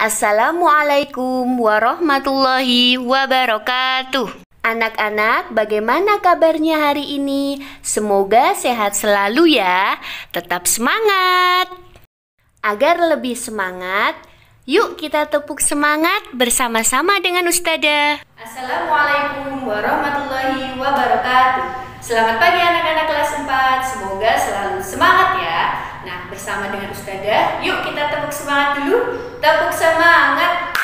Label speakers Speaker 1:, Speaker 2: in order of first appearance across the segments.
Speaker 1: Assalamualaikum warahmatullahi wabarakatuh. Anak-anak, bagaimana kabarnya hari ini? Semoga sehat selalu ya. Tetap semangat. Agar lebih semangat, yuk kita tepuk semangat bersama-sama dengan Ustadzah. Assalamualaikum warahmatullahi wabarakatuh. Selamat pagi anak-anak kelas 4. Semoga selalu semangat ya. Nah, bersama dengan Ustadzah, yuk kita tepuk semangat dulu. Tepuk semangat.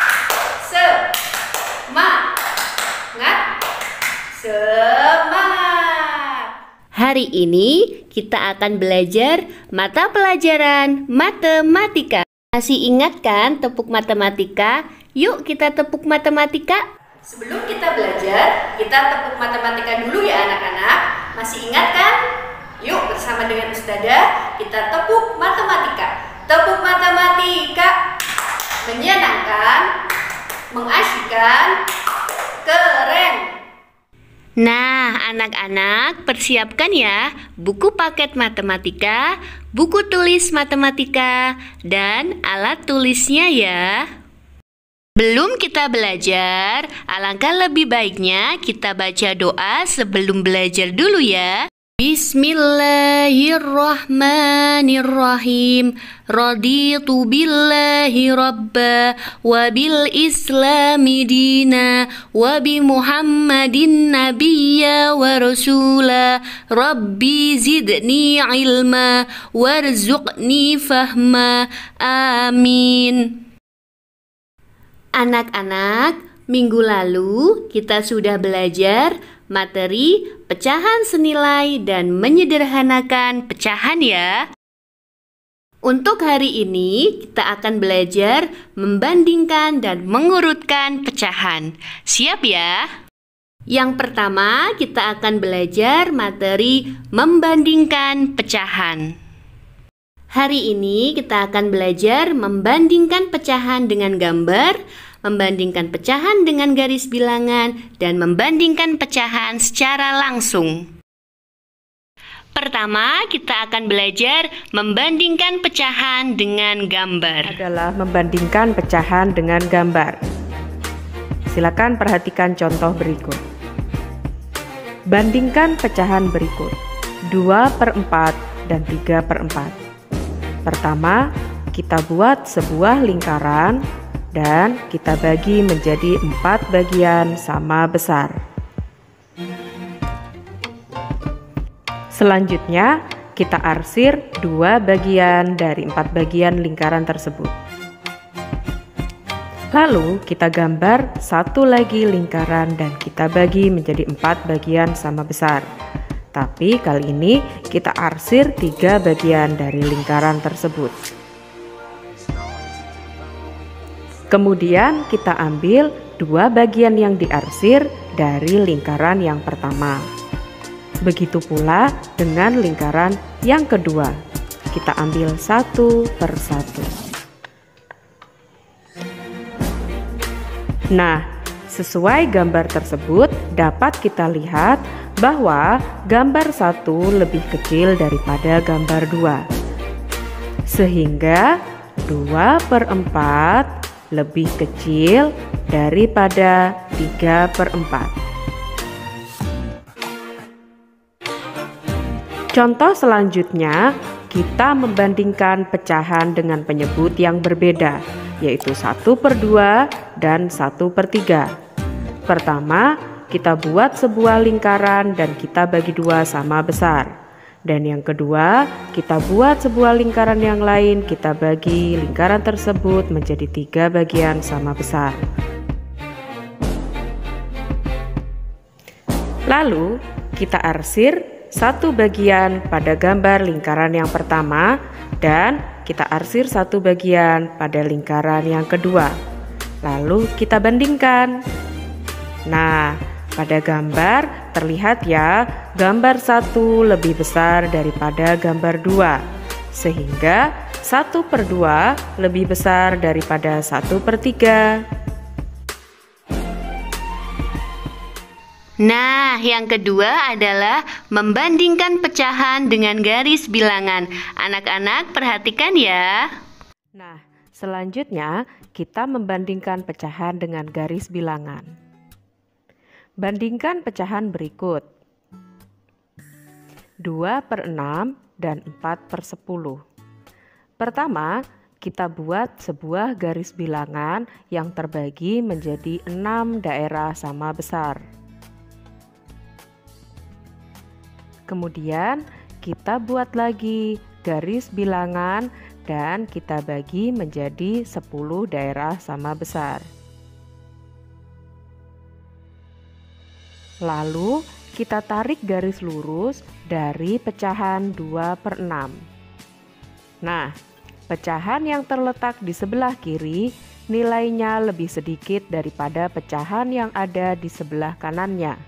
Speaker 1: Semangat. Hari ini kita akan belajar mata pelajaran matematika. Masih ingat kan tepuk matematika? Yuk kita tepuk matematika. Sebelum kita belajar, kita tepuk matematika dulu ya anak-anak. Masih ingat kan? Yuk bersama dengan Ustadzah kita tepuk matematika. Tepuk matematika. Menyenangkan, mengasyikkan, keren. Nah, anak-anak persiapkan ya buku paket matematika, buku tulis matematika, dan alat tulisnya ya. Belum kita belajar, alangkah lebih baiknya kita baca doa sebelum belajar dulu ya. Bismillahirrahmanirrahim. Raditu billahi rabba wa bil islami dina wa bi muhammadin nabiyya wa rasula. Rabbi zidni ilma warzuqni fahma. Amin. Anak-anak, minggu lalu kita sudah belajar materi pecahan senilai dan menyederhanakan pecahan ya. Untuk hari ini kita akan belajar membandingkan dan mengurutkan pecahan. Siap ya? Yang pertama kita akan belajar materi membandingkan pecahan. Hari ini kita akan belajar membandingkan pecahan dengan gambar, membandingkan pecahan dengan garis bilangan, dan membandingkan pecahan secara langsung. Pertama, kita akan belajar membandingkan pecahan dengan gambar.
Speaker 2: Adalah membandingkan pecahan dengan gambar. Silakan perhatikan contoh berikut. Bandingkan pecahan berikut, 2/4 dan 3/4. Pertama, kita buat sebuah lingkaran dan kita bagi menjadi 4 bagian sama besar. Selanjutnya, kita arsir 2 bagian dari 4 bagian lingkaran tersebut. Lalu, kita gambar satu lagi lingkaran dan kita bagi menjadi 4 bagian sama besar. Tapi kali ini kita arsir 3 bagian dari lingkaran tersebut. Kemudian kita ambil 2 bagian yang diarsir dari lingkaran yang pertama. Begitu pula dengan lingkaran yang kedua. Kita ambil satu per satu. Nah, sesuai gambar tersebut dapat kita lihat bahwa gambar 1 lebih kecil daripada gambar 2. Sehingga 2/4 lebih kecil daripada 3/4. Contoh selanjutnya, kita membandingkan pecahan dengan penyebut yang berbeda, yaitu 1/2 dan 1/3. Pertama, kita buat sebuah lingkaran dan kita bagi 2 sama besar. Dan yang kedua, kita buat sebuah lingkaran yang lain, kita bagi lingkaran tersebut menjadi 3 bagian sama besar. Lalu, kita arsir 1 bagian pada gambar lingkaran yang pertama dan kita arsir 1 bagian pada lingkaran yang kedua. Lalu kita bandingkan. Nah, pada gambar terlihat ya, gambar 1 lebih besar daripada gambar 2, sehingga 1/2 lebih besar daripada 1/3.
Speaker 1: Nah, yang kedua adalah membandingkan pecahan dengan garis bilangan. Anak-anak perhatikan ya.
Speaker 2: Nah, Selanjutnya, kita membandingkan pecahan dengan garis bilangan. Bandingkan pecahan berikut. 2/6 dan 4/10. Pertama, kita buat sebuah garis bilangan yang terbagi menjadi 6 daerah sama besar. Kemudian, kita buat lagi garis bilangan dan kita bagi menjadi 10 daerah sama besar. Lalu, kita tarik garis lurus dari pecahan 2/6. Nah, pecahan yang terletak di sebelah kiri nilainya lebih sedikit daripada pecahan yang ada di sebelah kanannya.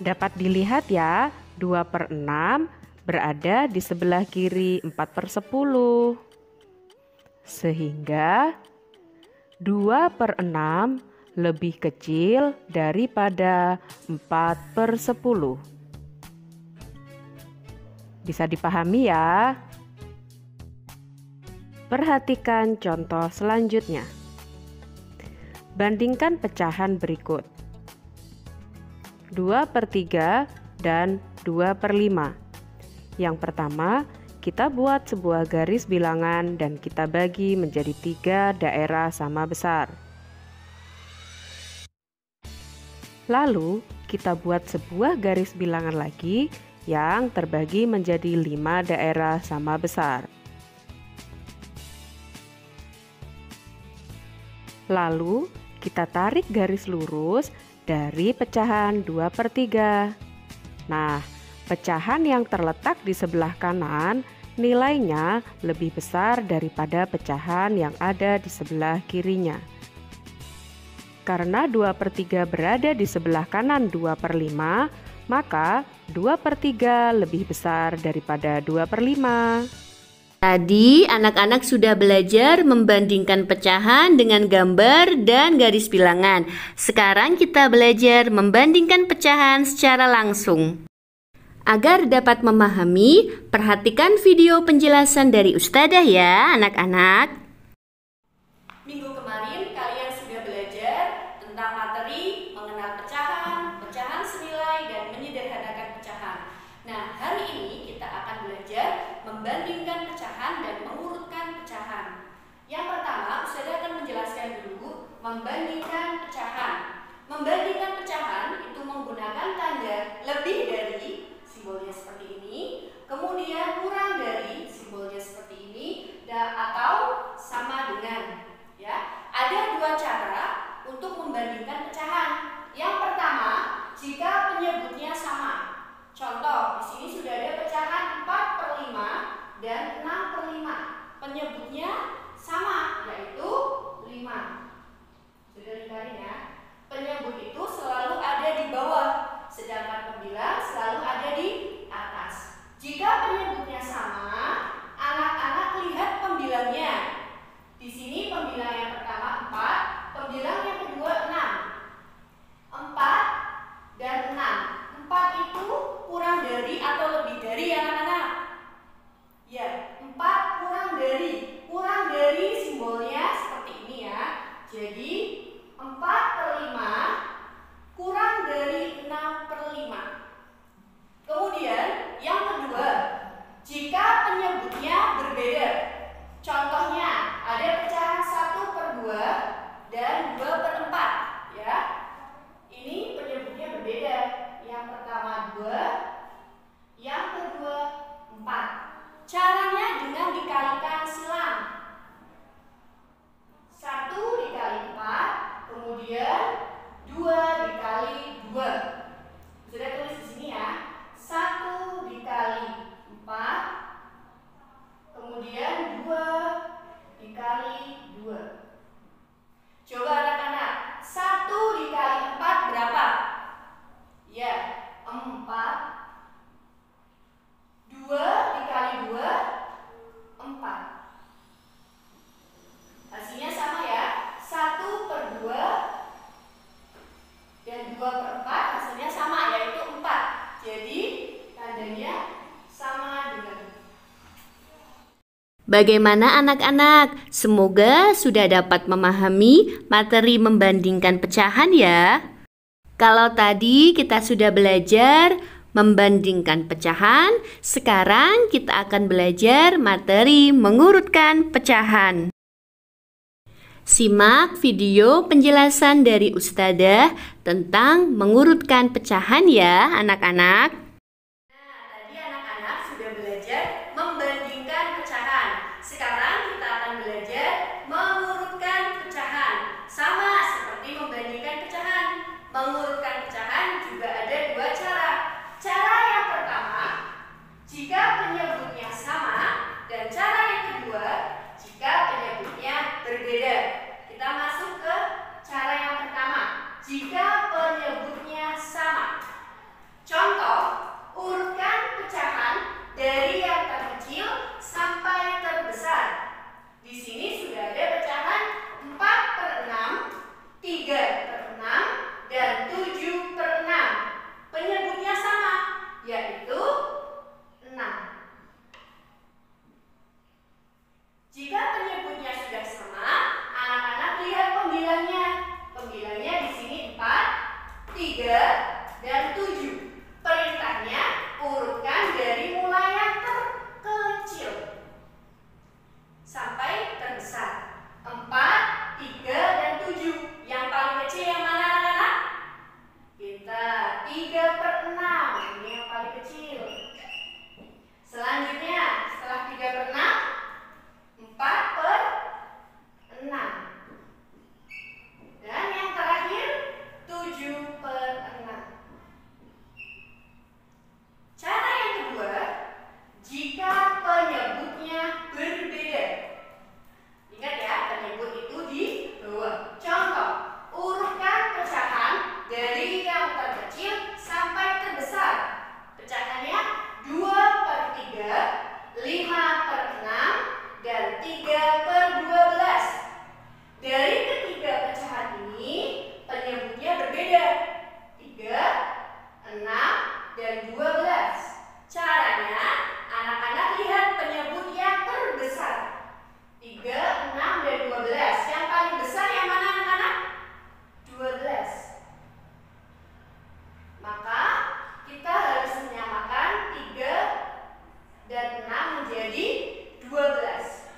Speaker 2: Dapat dilihat ya, 2/6 berada di sebelah kiri 4/10. Sehingga 2/6 lebih kecil daripada 4/10. Bisa dipahami ya? Perhatikan contoh selanjutnya. Bandingkan pecahan berikut. 2/3 dan 2/5. Yang pertama, kita buat sebuah garis bilangan dan kita bagi menjadi 3 daerah sama besar. Lalu, kita buat sebuah garis bilangan lagi yang terbagi menjadi 5 daerah sama besar. Lalu, kita tarik garis lurus dari pecahan 2/3. Nah, pecahan yang terletak di sebelah kanan nilainya lebih besar daripada pecahan yang ada di sebelah kirinya. Karena 2/3 berada di sebelah kanan 2/5, maka 2/3 lebih besar daripada 2/5.
Speaker 1: Tadi anak-anak sudah belajar membandingkan pecahan dengan gambar dan garis bilangan. Sekarang kita belajar membandingkan pecahan secara langsung. Agar dapat memahami, perhatikan video penjelasan dari Ustadzah ya anak-anak. Minggu kemarin kalian sudah belajar tentang materi mengenal pecahan, pecahan senilai, dan menyederhanakan pecahan. Nah, hari ini kita akan belajar membandingkan pecahan dan mengurutkan pecahan. Yang pertama, Ustadzah akan menjelaskan dulu membandingkan pecahan. Membandingkan pecahan itu menggunakan tanda lebih dari, simbolnya seperti ini, kemudian kurang dari, simbolnya seperti ini, atau sama dengan. Ya, ada 2 cara untuk membandingkan pecahan. Yang pertama, jika penyebutnya sama. Contoh, di sini sudah ada pecahan 4/5 dan 6/5. Penyebutnya sama, yaitu 5. Sudah dicari ya. Penyebut itu selalu ada di bawah, sedangkan pembilang selalu ada di atas. Jika penyebutnya sama, anak-anak lihat pembilangnya. Di sini pembilang yang pertama 4, pembilang yang kedua 6. 4 dan 6. 4 itu kurang dari atau lebih dari ya anak-anak? Ya, 4 kurang dari. Kurang dari simbolnya seperti ini ya. Jadi 4/5 kurang dari 6/5. Kemudian yang kedua, jika penyebutnya berbeda. Contohnya ada pecahan 1/2 dan 2/4 ya. Ini penyebutnya berbeda. Yang pertama 2, yang kedua 4. Caranya dengan dikalikan silang. 1 dikali 4, kemudian 2 dikali 2. Sudah tulis di sini ya. 1 dikali 4, kemudian 2 dikali 2. Coba anak-anak, 1 dikali 4 berapa? Ya, 4. 2 dikali 2 Bagaimana anak-anak? Semoga sudah dapat memahami materi membandingkan pecahan ya. Kalau tadi kita sudah belajar membandingkan pecahan, sekarang kita akan belajar materi mengurutkan pecahan. Simak video penjelasan dari Ustadzah tentang mengurutkan pecahan ya anak-anak. Nah, tadi anak-anak sudah belajar membandingkan pecahan. Sekarang kita akan belajar mengurutkan pecahan. Sama seperti membandingkan pecahan. Mengurutkan pecahan juga ada dua cara. Cara yang pertama, jika penyebutnya sama, dan cara yang kedua, jika penyebutnya berbeda. Kita masuk ke cara yang pertama, jika penyebutnya sama. Contoh, urutkan pecahan dari yang terkecil sampai terbesar. Di sini sudah ada pecahan 4/6, 3/6, dan 7/6. Penyebutnya sama, yaitu 6. Jika penyebutnya sudah sama, anak-anak lihat pembilangnya. Pembilangnya di sini 4, 3, dan 7. Perintahnya urutkan dari mulai yang terkecil sampai terbesar. 4, 3, dan 7. Yang paling kecil yang mana anak-anak? Pintar, 3/6. Ini yang paling kecil. Selanjutnya, setelah 3/6, 4/6. Dan yang terakhir 7/6. Cara yang kedua, jika penyebutnya berbeda. Ingat ya, penyebut itu di bawah. Contoh, urutkan pecahan dari yang terkecil sampai terbesar. Pecahannya 2/3, 5/6, dan 3/12. Dari ketiga pecahan ini penyebutnya berbeda, 3, 6, dan 12. Caranya anak-anak lihat penyebut yang terbesar, 3, 6, dan 12. Yang paling besar yang mana anak-anak? 12. Maka kita harus menyamakan 3 dan 6 menjadi 12.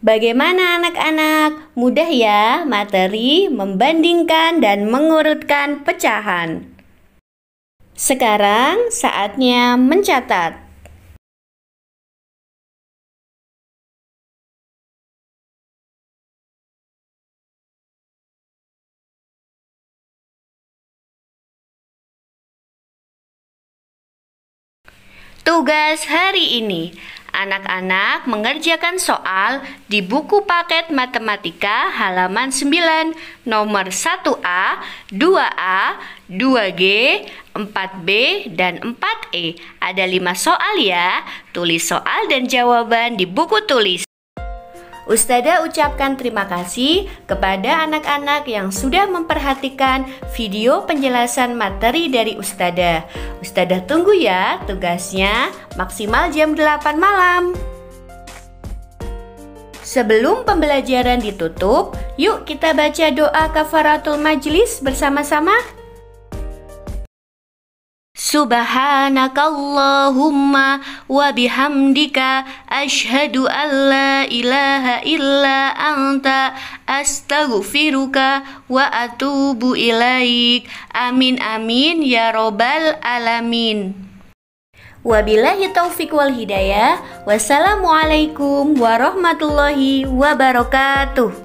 Speaker 1: Bagaimana anak-anak? Mudah ya materi membandingkan dan mengurutkan pecahan. Sekarang saatnya mencatat. Tugas hari ini, anak-anak mengerjakan soal di buku paket matematika halaman 9, nomor 1A, 2A, 2G, 4B, dan 4E. Ada 5 soal ya, tulis soal dan jawaban di buku tulis. Ustadzah ucapkan terima kasih kepada anak-anak yang sudah memperhatikan video penjelasan materi dari Ustadzah. Ustadzah tunggu ya tugasnya maksimal jam 8 malam. Sebelum pembelajaran ditutup, yuk kita baca doa kafaratul majlis bersama-sama. Subhanakallahumma wa bihamdika asyhadu an la ilaha illa anta astaghfiruka wa atubu ilaik. Amin amin ya robbal alamin. Wabillahi taufiq wal hidayah. Wassalamualaikum warahmatullahi wabarakatuh.